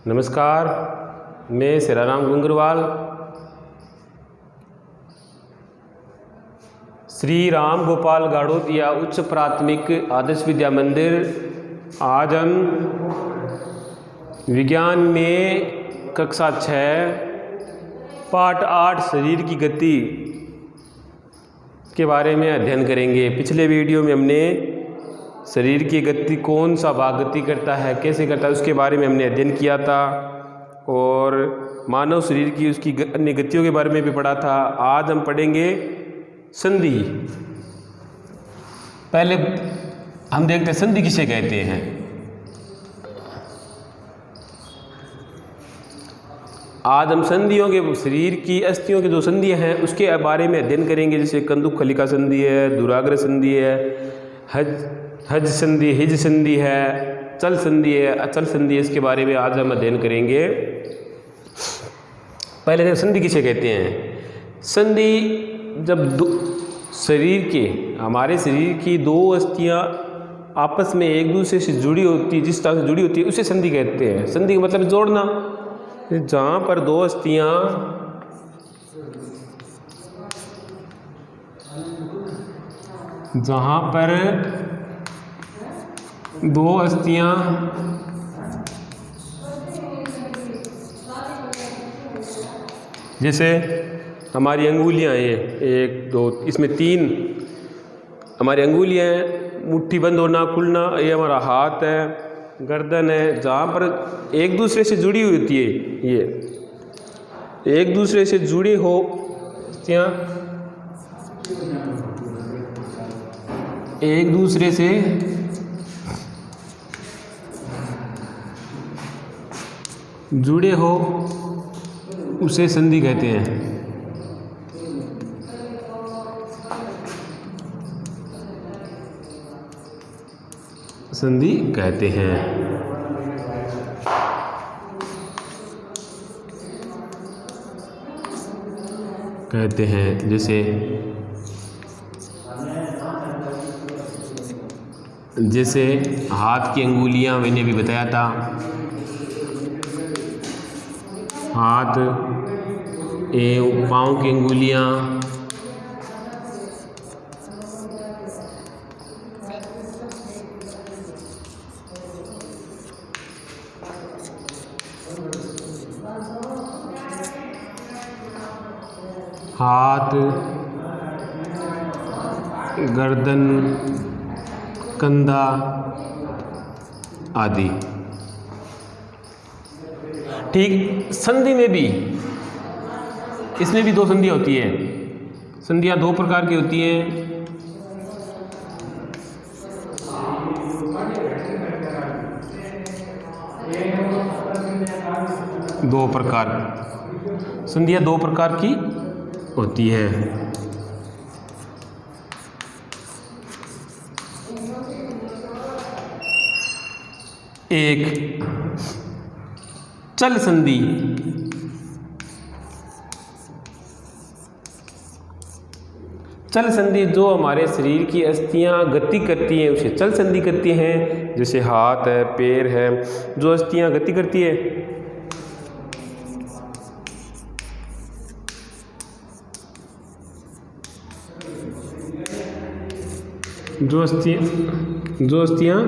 नमस्कार, मैं सिराराम गुंगरवाल श्री राम गोपाल गाड़ोदिया उच्च प्राथमिक आदर्श विद्या मंदिर। आज हम विज्ञान में कक्षा 6 पाठ 8 शरीर की गति के बारे में अध्ययन करेंगे। पिछले वीडियो में हमने शरीर की गति कौन सा भाग गति करता है, कैसे करता है, उसके बारे में हमने अध्ययन किया था और मानव शरीर की उसकी अन्य गतियों के बारे में भी पढ़ा था। आज हम पढ़ेंगे संधि। पहले हम देखते हैं संधि किसे कहते हैं। आज हम संधियों के शरीर की अस्थियों के जो संधियां हैं उसके बारे में अध्ययन करेंगे, जैसे कंदुक खलिका संधि है, दुराग्र संधि है, हज संधि, हिज संधि है, चल संधि है, अचल संधि है। इसके बारे में आज हम अध्ययन करेंगे। पहले संधि किसे कहते हैं। संधि जब शरीर के हमारे शरीर की दो अस्थियां आपस में एक दूसरे से जुड़ी होती, जिस तरह से जुड़ी होती है उसे संधि कहते हैं। संधि का मतलब जोड़ना। जहाँ पर दो अस्थियां जैसे हमारी अंगुलियां ये 1 2 इसमें 3 हमारी अंगुलियां हैं, मुट्ठी बंद होना खुलना, ये हमारा हाथ है, गर्दन है। जहाँ पर एक दूसरे से जुड़ी हुई होती है, ये एक दूसरे से जुड़ी हो एक दूसरे से जुड़े हो उसे संधि कहते हैं। संधि कहते हैं। जैसे हाथ की अंगुलियां मैंने भी बताया था, हाथ पाँव की अंगुलियां, हाथ, गर्दन, कंधा आदि। ठीक, संधि में भी इसमें भी 2 संधियाँ होती है। संधियाँ 2 प्रकार की होती हैं। संधियाँ 2 प्रकार की होती है। एक चल संधि। चल संधि जो हमारे शरीर की अस्थियां गति करती हैं उसे चल संधि करती हैं। जैसे हाथ है, पैर है, जो अस्थियां गति करती है जो अस्थियां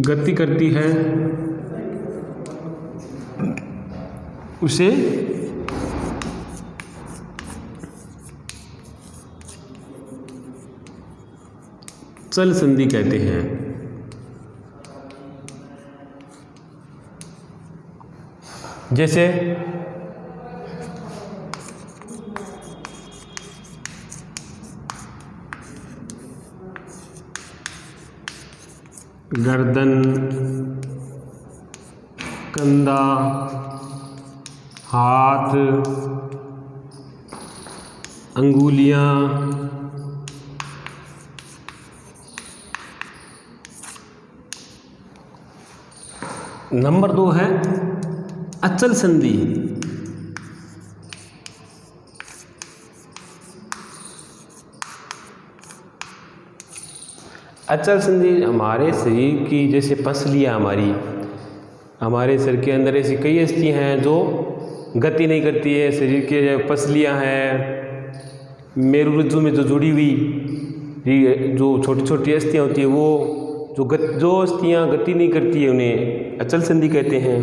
गति करती है उसे चल संधि कहते हैं। जैसे गर्दन, कंधा, हाथ, अंगुलियां, नंबर 2 है अचल संधि। अचल संधि हमारे शरीर की जैसे पसलियाँ हमारे शरीर के अंदर ऐसी कई अस्थियाँ हैं जो गति नहीं करती है। शरीर के जो पसलियाँ हैं, मेरुरज्जु में जो जुड़ी हुई जो छोटी छोटी अस्थियाँ होती है वो जो अस्थियाँ गति नहीं करती है उन्हें अचल संधि कहते हैं।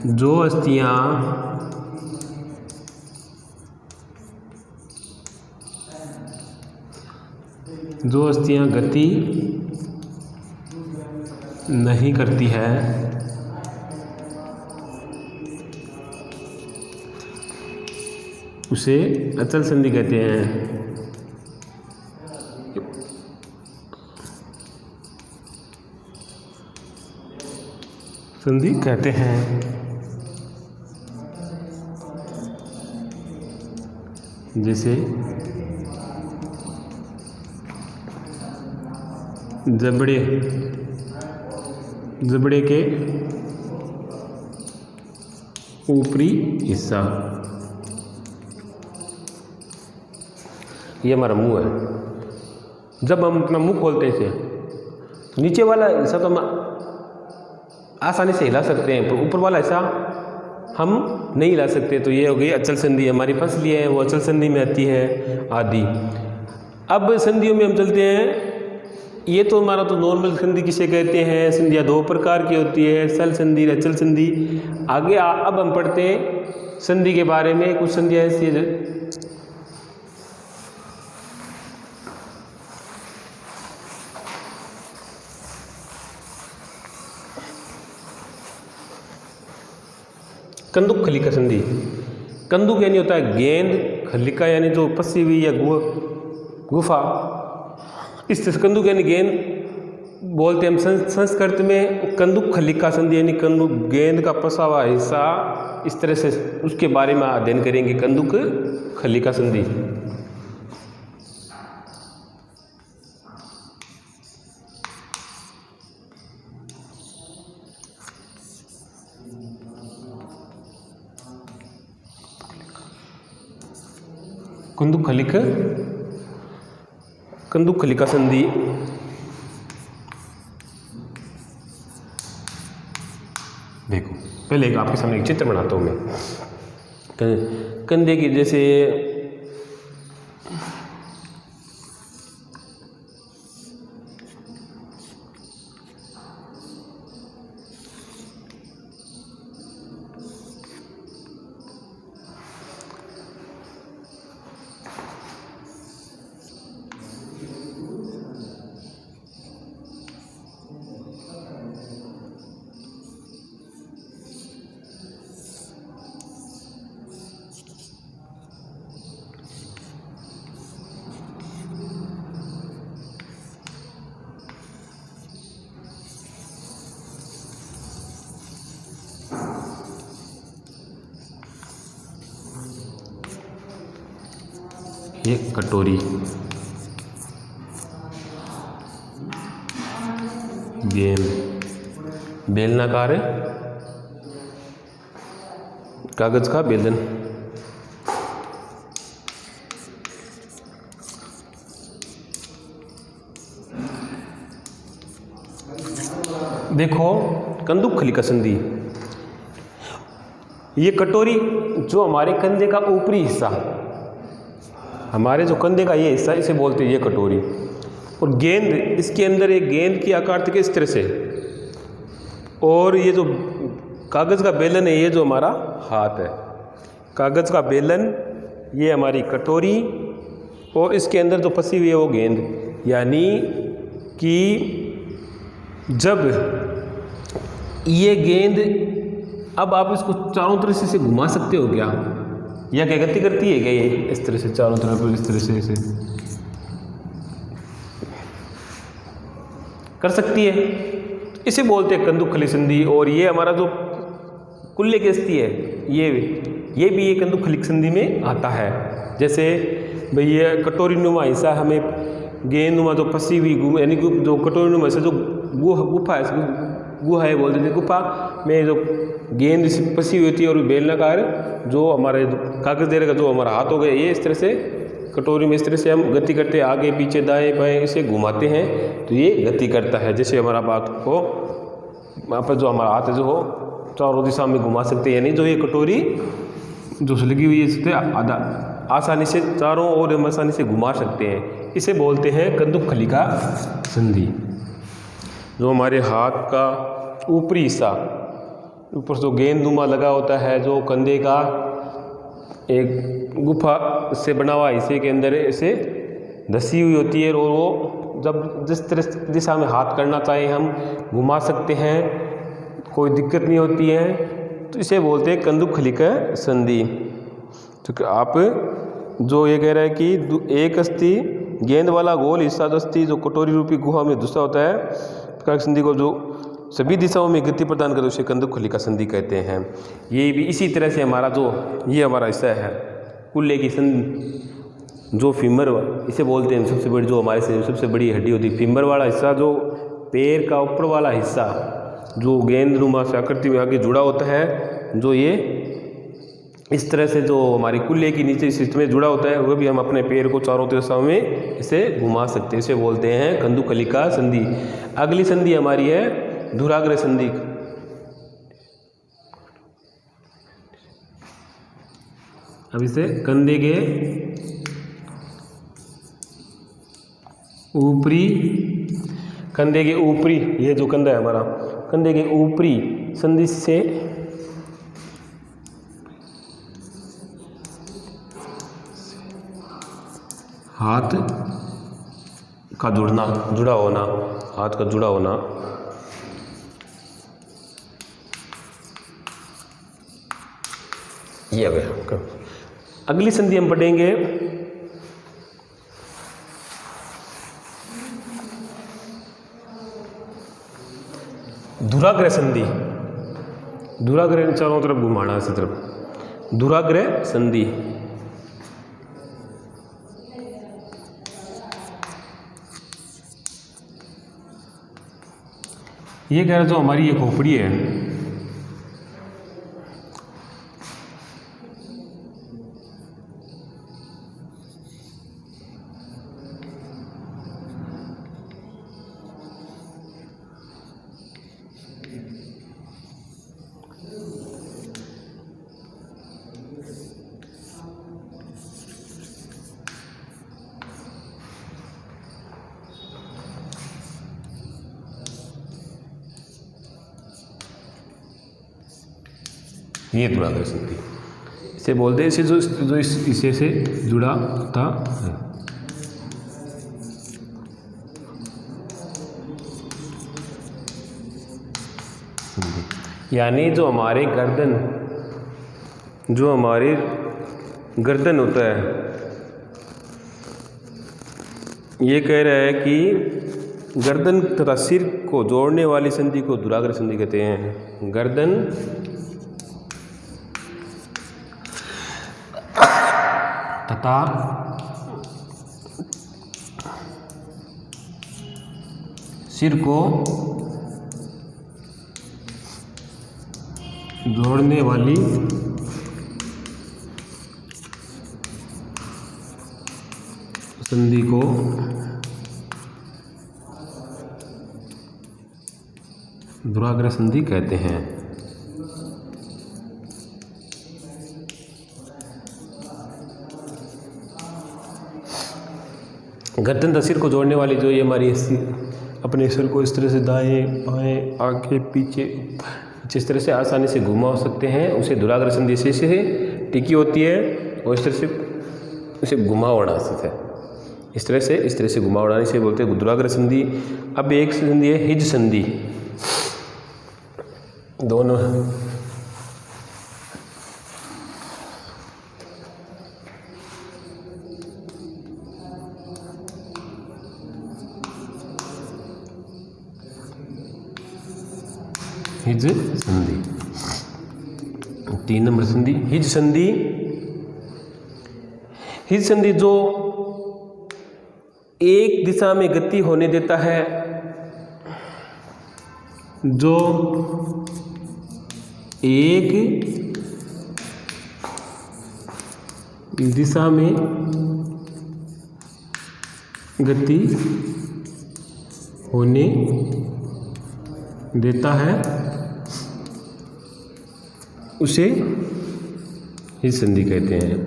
जो अस्थियाँ गति नहीं करती है उसे अचल संधि कहते हैं। संधि कहते हैं। जैसे जबड़े के ऊपरी हिस्सा, ये हमारा मुंह है। जब हम अपना मुंह खोलते हैं तो नीचे वाला हिस्सा तो हम आसानी से हिला सकते हैं, पर ऊपर वाला हिस्सा हम नहीं हिला सकते। तो ये हो गई अचल संधि। हमारी फसली है वो अचल संधि में आती है आदि। अब संधियों में हम चलते हैं। ये तो हमारा तो नॉर्मल संधि किसे कहते हैं। संधियाँ दो प्रकार की होती है, सल संधि, अचल संधि। आगे अब हम पढ़ते हैं संधि के बारे में। कुछ संधियाँ ऐसी है कंदुक खलिका संधि। कंदुक यानी होता है गेंद, खलिका यानी जो फंसी हुई या गुफा, इस तरह कंदुक यानी गेंद बोलते हैं हम संस्कृत में। कंदुक खलिका संधि यानी कंदुक गेंद का फंसा हुआ हिस्सा, इस तरह से उसके बारे में अध्ययन करेंगे। कंदुक खलिका संधि। कंदुक खलिका संधि देखो, पहले एक आपके सामने एक चित्र बनाता हूँ मैं। कंधे की जैसे ये कटोरी, गेंद, बेलनाकार कागज का बेलन। देखो कंदुक खलिका संधि, ये कटोरी जो हमारे कंधे का ऊपरी हिस्सा, हमारे जो कंधे का ये हिस्सा, इसे बोलते हैं ये कटोरी। और गेंद, इसके अंदर एक गेंद की आकार तक इस तरह से। और ये जो कागज़ का बेलन है, ये जो हमारा हाथ है, कागज़ का बेलन, ये हमारी कटोरी, और इसके अंदर जो फंसी हुई है वो गेंद। यानी कि जब ये गेंद, अब आप इसको चारों तरफ से घुमा सकते हो क्या, या क्या गति करती है क्या ये इस तरह से चारों तरफ, इस तरह से ऐसे कर सकती है, इसे बोलते हैं कंदुक खलिका संधि। और ये हमारा जो कुल्ले की अस्थि है, ये भी ये कंदुक खलिका संधि में आता है। जैसे भाई ये कटोरी नुमा हिस्सा, हमें गेंद नुमा जो फंसी हुई, यानी जो कटोरी नुमा हिस्सा जो गुफा है बोलते थे, गुफा में जो गेंद फंसी हुई होती है, और बेलनाकार जो हमारे कागज दे का जो हमारा हाथ हो गया, ये इस तरह से कटोरी में इस तरह से हम गति करते हैं, आगे पीछे दाएं बाएं इसे घुमाते हैं तो ये गति करता है। जैसे हमारा बात को वहाँ पर जो हमारा हाथ है जो हो चारों दिशा में घुमा सकते हैं, यानी जो ये कटोरी जो लगी हुई है इससे आधा आसानी से चारों ओर हम आसानी से घुमा सकते हैं। इसे बोलते हैं कंदुकखलिका संधि। जो हमारे हाथ का ऊपरी हिस्सा ऊपर जो गेंदनुमा लगा होता है, जो कंधे का एक गुफा से बना हुआ हिस्से के अंदर इसे धसी हुई होती है, और वो जब जिस तरह दिशा में हाथ करना चाहे हम घुमा सकते हैं, कोई दिक्कत नहीं होती है। तो इसे बोलते हैं कंदुकखलिका संधि। तो आप जो ये कह रहा है कि एक अस्थि गेंद वाला गोल हिस्सा अस्थि जो कटोरी रूपी गुहा में घुसा होता है, संधि को जो सभी दिशाओं में गति प्रदान करे उसे कंदुकखलिका संधि कहते हैं। ये भी इसी तरह से हमारा जो ये हमारा हिस्सा है कुल्ले की संधि, जो फीमर इसे बोलते हैं सबसे बड़ी, जो हमारे से सबसे बड़ी हड्डी होती है फीमर वाला हिस्सा, जो पैर का ऊपर वाला हिस्सा जो गेंदनुमा से आकृति में आगे जुड़ा होता है, जो ये इस तरह से जो हमारी कुल्ले की नीचे इस में जुड़ा होता है, वो भी हम अपने पैर को चारों दिशाओं में इसे घुमा सकते हैं। इसे बोलते हैं कंदुकखलिका संधि। अगली संधि हमारी है धुराग्र संधि। अब इसे कंधे के ऊपरी ये जो कंधा है हमारा, कंधे के ऊपरी संधि से हाथ का जुड़ा होना, हाथ का जुड़ा होना, ये हो गया। अगली संधि हम पढ़ेंगे धुराग्र संधि। धुराग्र चारों तरफ घुमाना, इसी तरफ धुराग्र संधि। ये कह रहे जो हमारी ये खोपड़ी है, ये धुराग्र संधि इसे बोलते हैं। इसे जो इस हिस्से से जुड़ा था है। यानी जो हमारे गर्दन होता है, ये कह रहा है कि गर्दन तथा सिर को जोड़ने वाली संधि को धुराग्र संधि कहते हैं। गर्दन तथा सिर को जोड़ने वाली संधि को धुराग्र संधि कहते हैं। गर्दन तथा सिर को जोड़ने वाली जो ये हमारी अपने सिर को इस तरह से दाएं बाएं आगे पीछे जिस तरह से आसानी से घुमा सकते हैं, उसे धुराग्र संधि से टिकी होती है, और इस तरह से उसे घुमावना है। इस तरह से घुमावना से बोलते हैं धुराग्र संधि। अब एक संधि है हिज संधि। दोनों हिज संधि। 3 नंबर संधि हिज संधि। हिज संधि जो एक दिशा में गति होने देता है, जो एक दिशा में गति होने देता है उसे हिज संधि कहते हैं।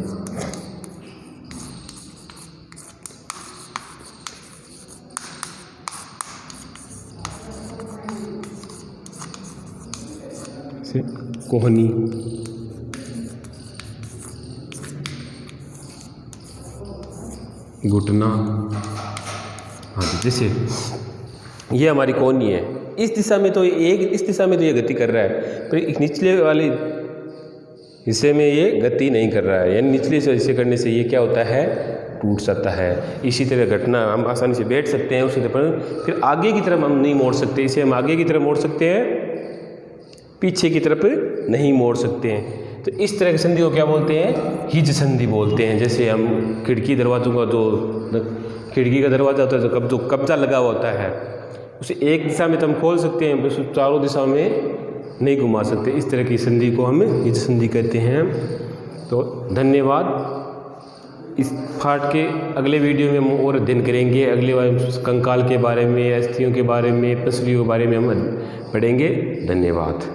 कोहनी, घुटना आदि। जैसे ये हमारी कोहनी है, इस दिशा में तो ये गति कर रहा है, पर एक निचले वाले हिस्से में ये गति नहीं कर रहा है, यानी निचले से हिस्से करने से ये क्या होता है, टूट सकता है। इसी तरह घटना हम आसानी से बैठ सकते हैं, उसी तरह फिर आगे की तरफ हम नहीं मोड़ सकते, इसे हम आगे की तरफ मोड़ सकते हैं, पीछे की तरफ नहीं मोड़ सकते हैं। तो इस तरह की संधि को क्या बोलते हैं, हिज संधि बोलते हैं। जैसे हम खिड़की दरवाजों का जो खिड़की का दरवाजा होता है तो जो कब्जा लगा हुआ होता है, उसे एक दिशा में तो हम खोल सकते हैं, बस चारों दिशा में नहीं घुमा सकते। इस तरह की संधि को हम हिज संधि कहते हैं। तो धन्यवाद। इस पाठ के अगले वीडियो में हम और अध्ययन करेंगे, अगले बार कंकाल के बारे में, अस्थियों के बारे में, पसलियों के बारे में हम पढ़ेंगे। धन्यवाद।